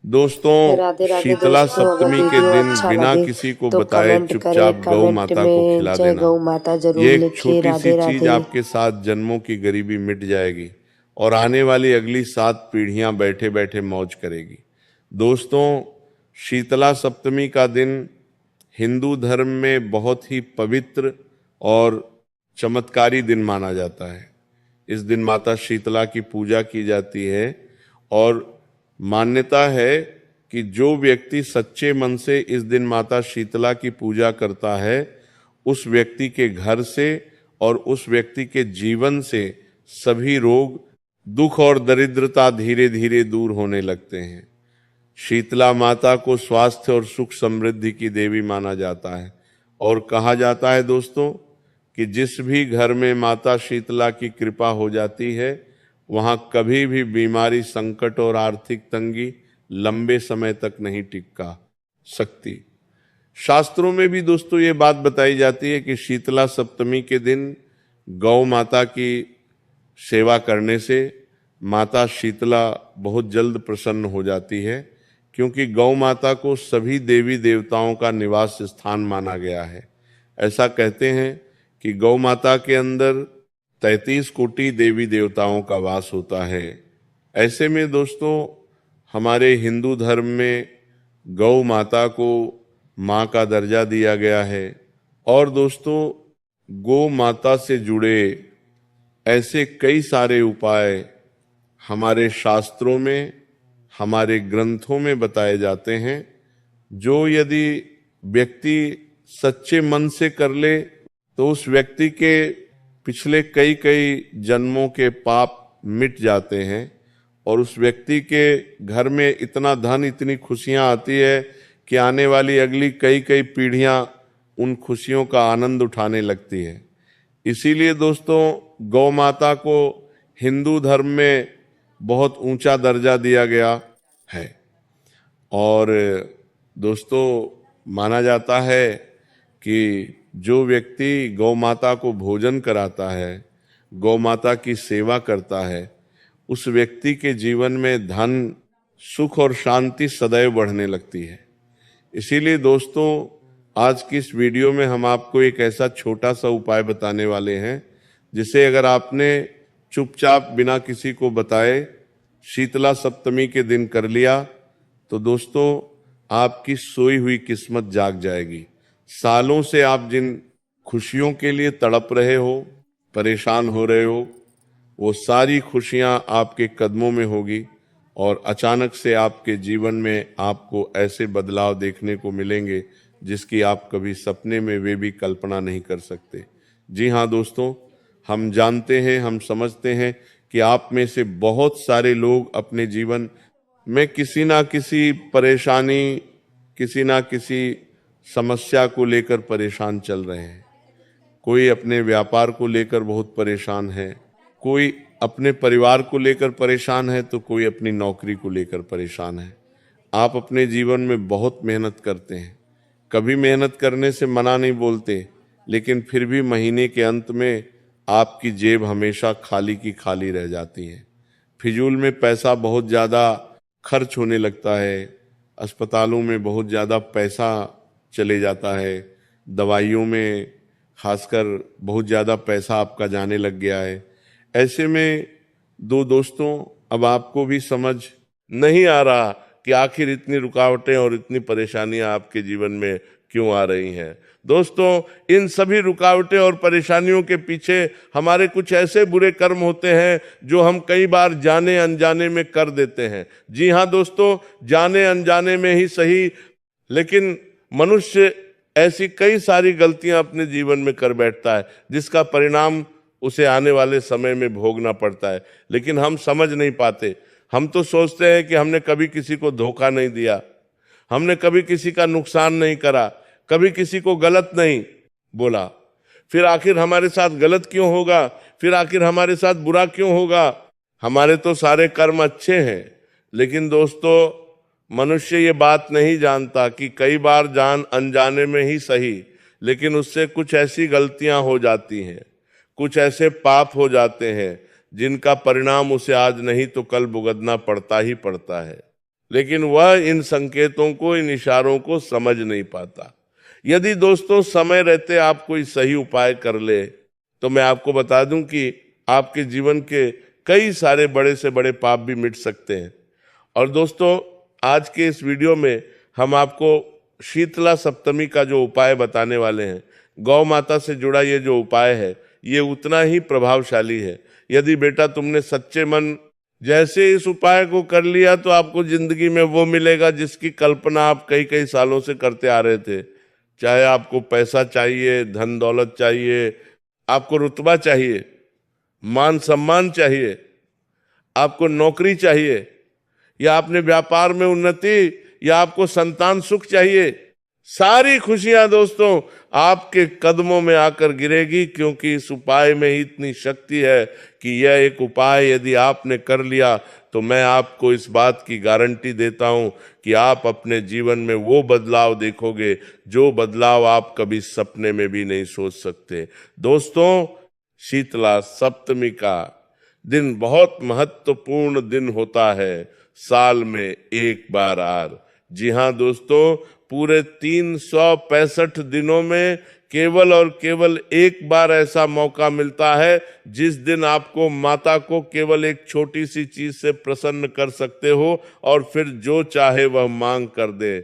दोस्तों, राधे राधे शीतला दोस्तों। अगर सप्तमी के वीडियो दिन अच्छा बिना लगे किसी को तो बताए कमेंट करें, चुपचाप गौ कमेंट माता को में खिला जय देना। गौ माता ये जरूर एक लिखिए। छोटी सी राधे चीज राधे। आपके साथ जन्मों की गरीबी मिट जाएगी और आने वाली अगली 7 पीढ़ियां बैठे बैठे मौज करेगी। दोस्तों, शीतला सप्तमी का दिन हिंदू धर्म में बहुत ही पवित्र और चमत्कारी दिन माना जाता है। इस दिन माता शीतला की पूजा की जाती है और मान्यता है कि जो व्यक्ति सच्चे मन से इस दिन माता शीतला की पूजा करता है, उस व्यक्ति के घर से और उस व्यक्ति के जीवन से सभी रोग, दुख और दरिद्रता धीरे धीरे दूर होने लगते हैं। शीतला माता को स्वास्थ्य और सुख समृद्धि की देवी माना जाता है और कहा जाता है दोस्तों कि जिस भी घर में माता शीतला की कृपा हो जाती है, वहां कभी भी बीमारी, संकट और आर्थिक तंगी लंबे समय तक नहीं टिका सकती। शास्त्रों में भी दोस्तों ये बात बताई जाती है कि शीतला सप्तमी के दिन गौ माता की सेवा करने से माता शीतला बहुत जल्द प्रसन्न हो जाती है, क्योंकि गौ माता को सभी देवी देवताओं का निवास स्थान माना गया है। ऐसा कहते हैं कि गौ माता के अंदर 33 कोटि देवी देवताओं का वास होता है। ऐसे में दोस्तों, हमारे हिंदू धर्म में गौ माता को माँ का दर्जा दिया गया है और दोस्तों, गौ माता से जुड़े ऐसे कई सारे उपाय हमारे शास्त्रों में, हमारे ग्रंथों में बताए जाते हैं, जो यदि व्यक्ति सच्चे मन से कर ले तो उस व्यक्ति के पिछले कई कई जन्मों के पाप मिट जाते हैं और उस व्यक्ति के घर में इतना धन, इतनी खुशियां आती है कि आने वाली अगली कई कई पीढ़ियां उन खुशियों का आनंद उठाने लगती है। इसीलिए दोस्तों, गौ माता को हिंदू धर्म में बहुत ऊंचा दर्जा दिया गया है और दोस्तों, माना जाता है कि जो व्यक्ति गौ माता को भोजन कराता है, गौ माता की सेवा करता है, उस व्यक्ति के जीवन में धन, सुख और शांति सदैव बढ़ने लगती है। इसीलिए दोस्तों, आज की इस वीडियो में हम आपको एक ऐसा छोटा सा उपाय बताने वाले हैं, जिसे अगर आपने चुपचाप बिना किसी को बताए शीतला सप्तमी के दिन कर लिया तो दोस्तों, आपकी सोई हुई किस्मत जाग जाएगी। सालों से आप जिन खुशियों के लिए तड़प रहे हो, परेशान हो रहे हो, वो सारी खुशियां आपके कदमों में होगी और अचानक से आपके जीवन में आपको ऐसे बदलाव देखने को मिलेंगे जिसकी आप कभी सपने में वे भी कल्पना नहीं कर सकते। जी हाँ दोस्तों, हम जानते हैं, हम समझते हैं कि आप में से बहुत सारे लोग अपने जीवन में किसी ना किसी परेशानी, किसी ना किसी समस्या को लेकर परेशान चल रहे हैं। कोई अपने व्यापार को लेकर बहुत परेशान है, कोई अपने परिवार को लेकर परेशान है, तो कोई अपनी नौकरी को लेकर परेशान है। आप अपने जीवन में बहुत मेहनत करते हैं, कभी मेहनत करने से मना नहीं बोलते, लेकिन फिर भी महीने के अंत में आपकी जेब हमेशा खाली की खाली रह जाती है। फिजूल में पैसा बहुत ज़्यादा खर्च होने लगता है, अस्पतालों में बहुत ज़्यादा पैसा चले जाता है, दवाइयों में खासकर बहुत ज़्यादा पैसा आपका जाने लग गया है। ऐसे में दोस्तों, अब आपको भी समझ नहीं आ रहा कि आखिर इतनी रुकावटें और इतनी परेशानियां आपके जीवन में क्यों आ रही हैं। दोस्तों, इन सभी रुकावटें और परेशानियों के पीछे हमारे कुछ ऐसे बुरे कर्म होते हैं जो हम कई बार जाने अनजाने में कर देते हैं। जी हाँ दोस्तों, जाने अनजाने में ही सही, लेकिन मनुष्य ऐसी कई सारी गलतियां अपने जीवन में कर बैठता है जिसका परिणाम उसे आने वाले समय में भोगना पड़ता है, लेकिन हम समझ नहीं पाते। हम तो सोचते हैं कि हमने कभी किसी को धोखा नहीं दिया, हमने कभी किसी का नुकसान नहीं करा, कभी किसी को गलत नहीं बोला, फिर आखिर हमारे साथ गलत क्यों होगा, फिर आखिर हमारे साथ बुरा क्यों होगा। हमारे तो सारे कर्म अच्छे हैं, लेकिन दोस्तों, मनुष्य ये बात नहीं जानता कि कई बार जान अनजाने में ही सही, लेकिन उससे कुछ ऐसी गलतियां हो जाती हैं, कुछ ऐसे पाप हो जाते हैं जिनका परिणाम उसे आज नहीं तो कल भुगतना पड़ता ही पड़ता है। लेकिन वह इन संकेतों को, इन इशारों को समझ नहीं पाता। यदि दोस्तों समय रहते आप कोई सही उपाय कर ले तो मैं आपको बता दूं कि आपके जीवन के कई सारे बड़े से बड़े पाप भी मिट सकते हैं। और दोस्तों, आज के इस वीडियो में हम आपको शीतला सप्तमी का जो उपाय बताने वाले हैं, गौ माता से जुड़ा ये जो उपाय है, ये उतना ही प्रभावशाली है। यदि बेटा तुमने सच्चे मन जैसे इस उपाय को कर लिया तो आपको जिंदगी में वो मिलेगा जिसकी कल्पना आप कई कई सालों से करते आ रहे थे। चाहे आपको पैसा चाहिए, धन दौलत चाहिए, आपको रुतबा चाहिए, मान सम्मान चाहिए, आपको नौकरी चाहिए, या आपने व्यापार में उन्नति, या आपको संतान सुख चाहिए, सारी खुशियां दोस्तों आपके कदमों में आकर गिरेगी, क्योंकि इस उपाय में ही इतनी शक्ति है कि यह एक उपाय यदि आपने कर लिया तो मैं आपको इस बात की गारंटी देता हूं कि आप अपने जीवन में वो बदलाव देखोगे जो बदलाव आप कभी सपने में भी नहीं सोच सकते। दोस्तों, शीतला सप्तमी का दिन बहुत महत्वपूर्ण दिन होता है, साल में एक बार आर। जी हाँ दोस्तों, पूरे 365 दिनों में केवल और केवल एक बार ऐसा मौका मिलता है जिस दिन आपको माता को केवल एक छोटी सी चीज से प्रसन्न कर सकते हो और फिर जो चाहे वह मांग कर दे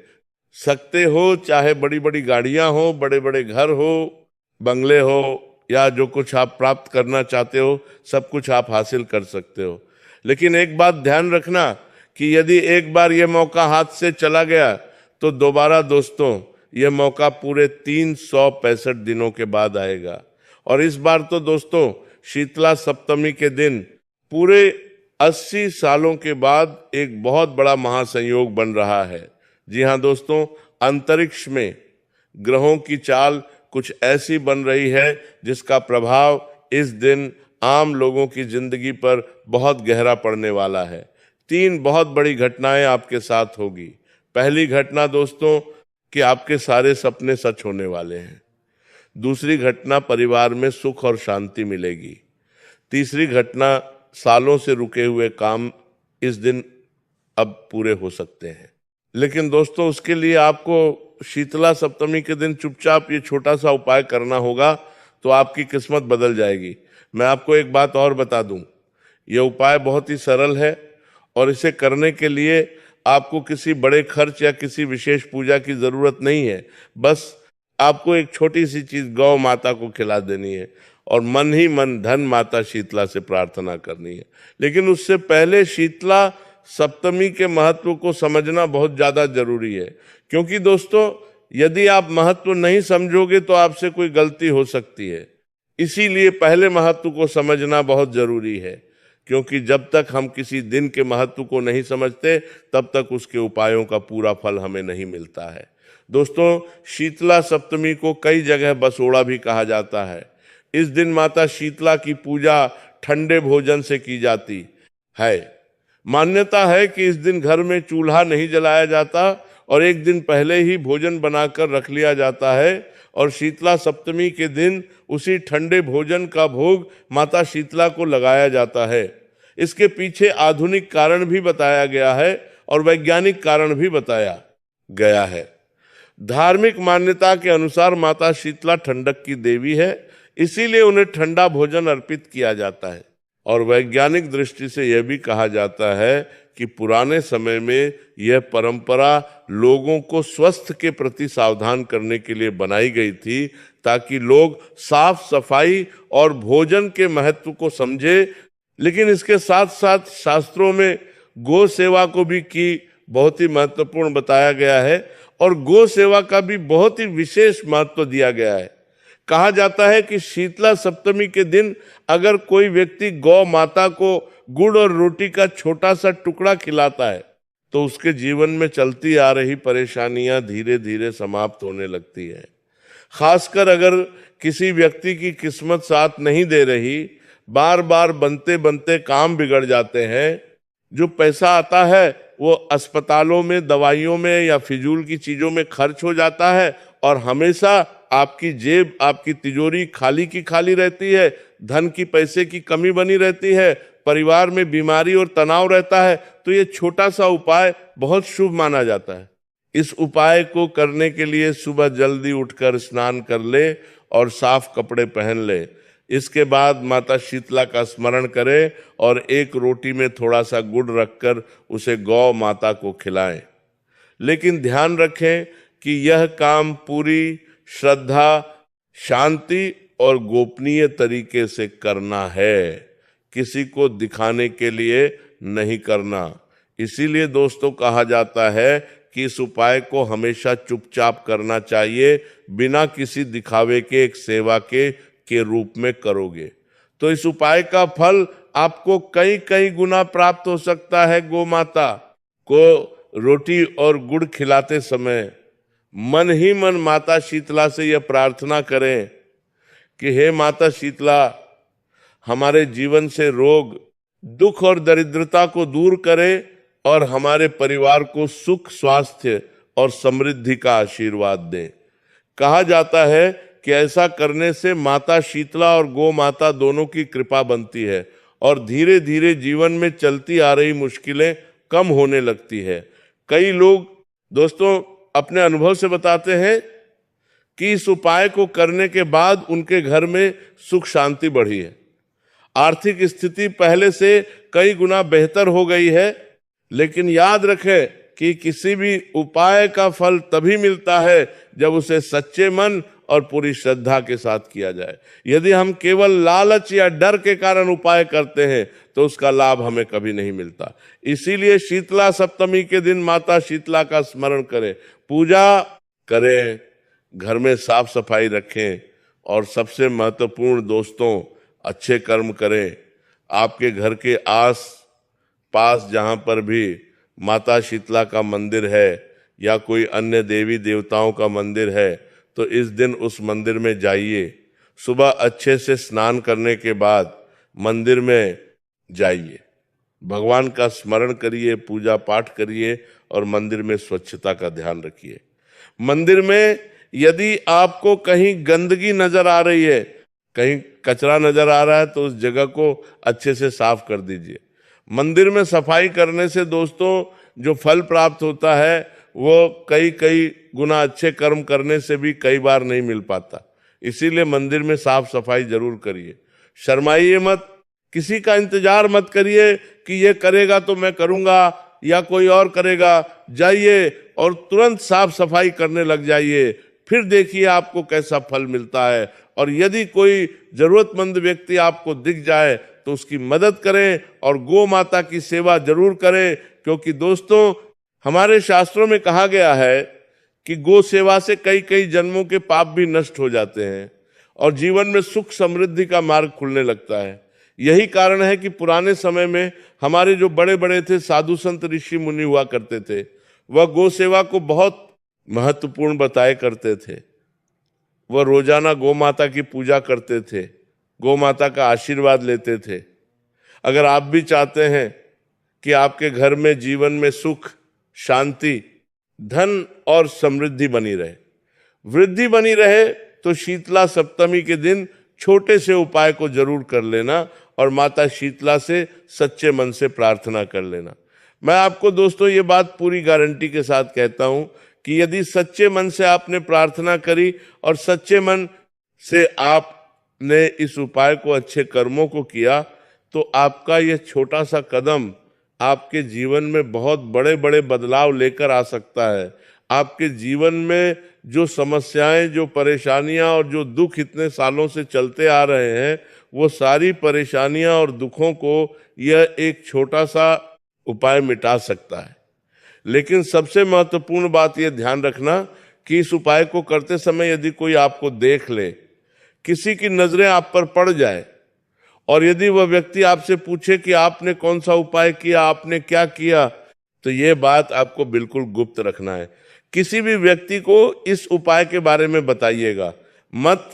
सकते हो। चाहे बड़ी बड़ी गाड़ियां हो, बड़े बड़े घर हो, बंगले हो, या जो कुछ आप प्राप्त करना चाहते हो सब कुछ आप हासिल कर सकते हो। लेकिन एक बात ध्यान रखना कि यदि एक बार ये मौका हाथ से चला गया तो दोबारा दोस्तों यह मौका पूरे 365 दिनों के बाद आएगा। और इस बार तो दोस्तों शीतला सप्तमी के दिन पूरे 80 सालों के बाद एक बहुत बड़ा महासंयोग बन रहा है। जी हाँ दोस्तों, अंतरिक्ष में ग्रहों की चाल कुछ ऐसी बन रही है जिसका प्रभाव इस दिन आम लोगों की जिंदगी पर बहुत गहरा पड़ने वाला है। 3 बहुत बड़ी घटनाएं आपके साथ होगी। पहली घटना दोस्तों कि आपके सारे सपने सच होने वाले हैं। दूसरी घटना, परिवार में सुख और शांति मिलेगी। तीसरी घटना, सालों से रुके हुए काम इस दिन अब पूरे हो सकते हैं। लेकिन दोस्तों, उसके लिए आपको शीतला सप्तमी के दिन चुपचाप ये छोटा सा उपाय करना होगा तो आपकी किस्मत बदल जाएगी। मैं आपको एक बात और बता दूं, यह उपाय बहुत ही सरल है और इसे करने के लिए आपको किसी बड़े खर्च या किसी विशेष पूजा की जरूरत नहीं है। बस आपको एक छोटी सी चीज गौ माता को खिला देनी है और मन ही मन धन माता शीतला से प्रार्थना करनी है। लेकिन उससे पहले शीतला सप्तमी के महत्व को समझना बहुत ज्यादा जरूरी है, क्योंकि दोस्तों यदि आप महत्व नहीं समझोगे तो आपसे कोई गलती हो सकती है। इसीलिए पहले महत्व को समझना बहुत जरूरी है, क्योंकि जब तक हम किसी दिन के महत्व को नहीं समझते तब तक उसके उपायों का पूरा फल हमें नहीं मिलता है। दोस्तों, शीतला सप्तमी को कई जगह बसोड़ा भी कहा जाता है। इस दिन माता शीतला की पूजा ठंडे भोजन से की जाती है। मान्यता है कि इस दिन घर में चूल्हा नहीं जलाया जाता और एक दिन पहले ही भोजन बनाकर रख लिया जाता है और शीतला सप्तमी के दिन उसी ठंडे भोजन का भोग माता शीतला को लगाया जाता है। इसके पीछे आधुनिक कारण भी बताया गया है और वैज्ञानिक कारण भी बताया गया है। धार्मिक मान्यता के अनुसार माता शीतला ठंडक की देवी है, इसीलिए उन्हें ठंडा भोजन अर्पित किया जाता है। और वैज्ञानिक दृष्टि से यह भी कहा जाता है कि पुराने समय में यह परंपरा लोगों को स्वास्थ्य के प्रति सावधान करने के लिए बनाई गई थी, ताकि लोग साफ सफाई और भोजन के महत्व को समझे। लेकिन इसके साथ साथ शास्त्रों में गौ सेवा को भी की बहुत ही महत्वपूर्ण बताया गया है और गौ सेवा का भी बहुत ही विशेष महत्व दिया गया है। कहा जाता है कि शीतला सप्तमी के दिन अगर कोई व्यक्ति गौ माता को गुड़ और रोटी का छोटा सा टुकड़ा खिलाता है तो उसके जीवन में चलती आ रही परेशानियां धीरे धीरे समाप्त होने लगती है। खासकर अगर किसी व्यक्ति की किस्मत साथ नहीं दे रही, बार बार बनते बनते काम बिगड़ जाते हैं, जो पैसा आता है वो अस्पतालों में, दवाइयों में या फिजूल की चीजों में खर्च हो जाता है और हमेशा आपकी जेब, आपकी तिजोरी खाली की खाली रहती है, धन की, पैसे की कमी बनी रहती है, परिवार में बीमारी और तनाव रहता है, तो ये छोटा सा उपाय बहुत शुभ माना जाता है। इस उपाय को करने के लिए सुबह जल्दी उठकर स्नान कर ले और साफ कपड़े पहन ले। इसके बाद माता शीतला का स्मरण करें और एक रोटी में थोड़ा सा गुड़ रखकर उसे गौ माता को खिलाएं। लेकिन ध्यान रखें कि यह काम पूरी श्रद्धा, शांति और गोपनीय तरीके से करना है, किसी को दिखाने के लिए नहीं करना। इसीलिए दोस्तों कहा जाता है कि इस उपाय को हमेशा चुपचाप करना चाहिए, बिना किसी दिखावे के एक सेवा के रूप में करोगे तो इस उपाय का फल आपको कई कई गुना प्राप्त हो सकता है। गौ माता को रोटी और गुड़ खिलाते समय मन ही मन माता शीतला से यह प्रार्थना करें कि हे माता शीतला, हमारे जीवन से रोग, दुख और दरिद्रता को दूर करे और हमारे परिवार को सुख, स्वास्थ्य और समृद्धि का आशीर्वाद दें। कहा जाता है कि ऐसा करने से माता शीतला और गौ माता दोनों की कृपा बनती है और धीरे धीरे जीवन में चलती आ रही मुश्किलें कम होने लगती है। कई लोग दोस्तों अपने अनुभव से बताते हैं कि इस उपाय को करने के बाद उनके घर में सुख शांति बढ़ी है, आर्थिक स्थिति पहले से कई गुना बेहतर हो गई है। लेकिन याद रखें कि किसी भी उपाय का फल तभी मिलता है जब उसे सच्चे मन और पूरी श्रद्धा के साथ किया जाए। यदि हम केवल लालच या डर के कारण उपाय करते हैं तो उसका लाभ हमें कभी नहीं मिलता। इसीलिए शीतला सप्तमी के दिन माता शीतला का स्मरण करें, पूजा करें, घर में साफ सफाई रखें और सबसे महत्वपूर्ण दोस्तों, अच्छे कर्म करें। आपके घर के आस पास जहाँ पर भी माता शीतला का मंदिर है या कोई अन्य देवी देवताओं का मंदिर है तो इस दिन उस मंदिर में जाइए। सुबह अच्छे से स्नान करने के बाद मंदिर में जाइए, भगवान का स्मरण करिए, पूजा पाठ करिए और मंदिर में स्वच्छता का ध्यान रखिए। मंदिर में यदि आपको कहीं गंदगी नजर आ रही है, कहीं कचरा नजर आ रहा है तो उस जगह को अच्छे से साफ कर दीजिए। मंदिर में सफाई करने से दोस्तों जो फल प्राप्त होता है वो कई कई गुना अच्छे कर्म करने से भी कई बार नहीं मिल पाता। इसीलिए मंदिर में साफ सफाई जरूर करिए। शर्माइए मत, किसी का इंतजार मत करिए कि ये करेगा तो मैं करूंगा या कोई और करेगा। जाइए और तुरंत साफ सफाई करने लग जाइए, फिर देखिए आपको कैसा फल मिलता है। और यदि कोई जरूरतमंद व्यक्ति आपको दिख जाए तो उसकी मदद करें और गौ माता की सेवा जरूर करें, क्योंकि दोस्तों हमारे शास्त्रों में कहा गया है कि गौ सेवा से कई कई जन्मों के पाप भी नष्ट हो जाते हैं और जीवन में सुख समृद्धि का मार्ग खुलने लगता है। यही कारण है कि पुराने समय में हमारे जो बड़े बड़े थे, साधु संत ऋषि मुनि हुआ करते थे, वह गौ सेवा को बहुत महत्वपूर्ण बताया करते थे। वह रोजाना गौ माता की पूजा करते थे, गौ माता का आशीर्वाद लेते थे। अगर आप भी चाहते हैं कि आपके घर में जीवन में सुख, शांति, धन और समृद्धि बनी रहे, वृद्धि बनी रहे, तो शीतला सप्तमी के दिन छोटे से उपाय को जरूर कर लेना और माता शीतला से सच्चे मन से प्रार्थना कर लेना। मैं आपको दोस्तों ये बात पूरी गारंटी के साथ कहता हूं कि यदि सच्चे मन से आपने प्रार्थना करी और सच्चे मन से आपने इस उपाय को, अच्छे कर्मों को किया, तो आपका यह छोटा सा कदम आपके जीवन में बहुत बड़े बड़े बदलाव लेकर आ सकता है। आपके जीवन में जो समस्याएं, जो परेशानियां और जो दुख इतने सालों से चलते आ रहे हैं, वो सारी परेशानियां और दुखों को यह एक छोटा सा उपाय मिटा सकता है। लेकिन सबसे महत्वपूर्ण बात यह ध्यान रखना कि इस उपाय को करते समय यदि कोई आपको देख ले, किसी की नजरें आप पर पड़ जाए और यदि वह व्यक्ति आपसे पूछे कि आपने कौन सा उपाय किया, आपने क्या किया, तो यह बात आपको बिल्कुल गुप्त रखना है। किसी भी व्यक्ति को इस उपाय के बारे में बताइएगा मत,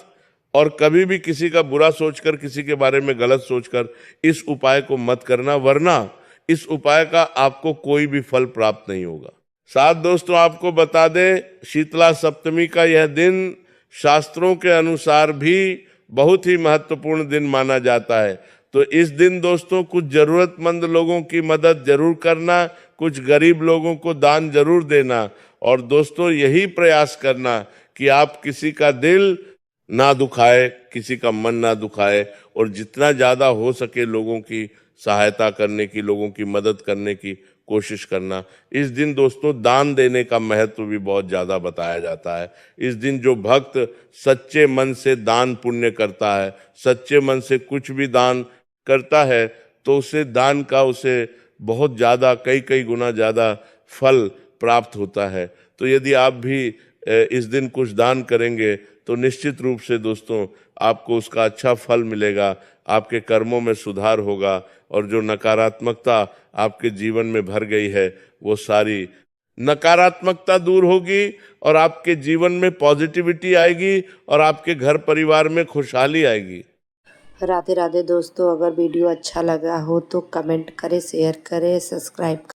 और कभी भी किसी का बुरा सोचकर, किसी के बारे में गलत सोचकर इस उपाय को मत करना, वरना इस उपाय का आपको कोई भी फल प्राप्त नहीं होगा। साथ दोस्तों आपको बता दें, शीतला सप्तमी का यह दिन शास्त्रों के अनुसार भी बहुत ही महत्वपूर्ण दिन माना जाता है। तो इस दिन दोस्तों कुछ जरूरतमंद लोगों की मदद जरूर करना, कुछ गरीब लोगों को दान जरूर देना, और दोस्तों यही प्रयास करना कि आप किसी का दिल ना दुखाए, किसी का मन ना दुखाए, और जितना ज्यादा हो सके लोगों की सहायता करने की, लोगों की मदद करने की कोशिश करना। इस दिन दोस्तों दान देने का महत्व भी बहुत ज्यादा बताया जाता है। इस दिन जो भक्त सच्चे मन से दान पुण्य करता है, सच्चे मन से कुछ भी दान करता है, तो उसे दान का उसे बहुत ज्यादा कई कई गुना ज्यादा फल प्राप्त होता है। तो यदि आप भी इस दिन कुछ दान करेंगे तो निश्चित रूप से दोस्तों आपको उसका अच्छा फल मिलेगा, आपके कर्मों में सुधार होगा, और जो नकारात्मकता आपके जीवन में भर गई है वो सारी नकारात्मकता दूर होगी, और आपके जीवन में पॉजिटिविटी आएगी, और आपके घर परिवार में खुशहाली आएगी। राधे राधे दोस्तों, अगर वीडियो अच्छा लगा हो तो कमेंट करें, शेयर करें, सब्सक्राइब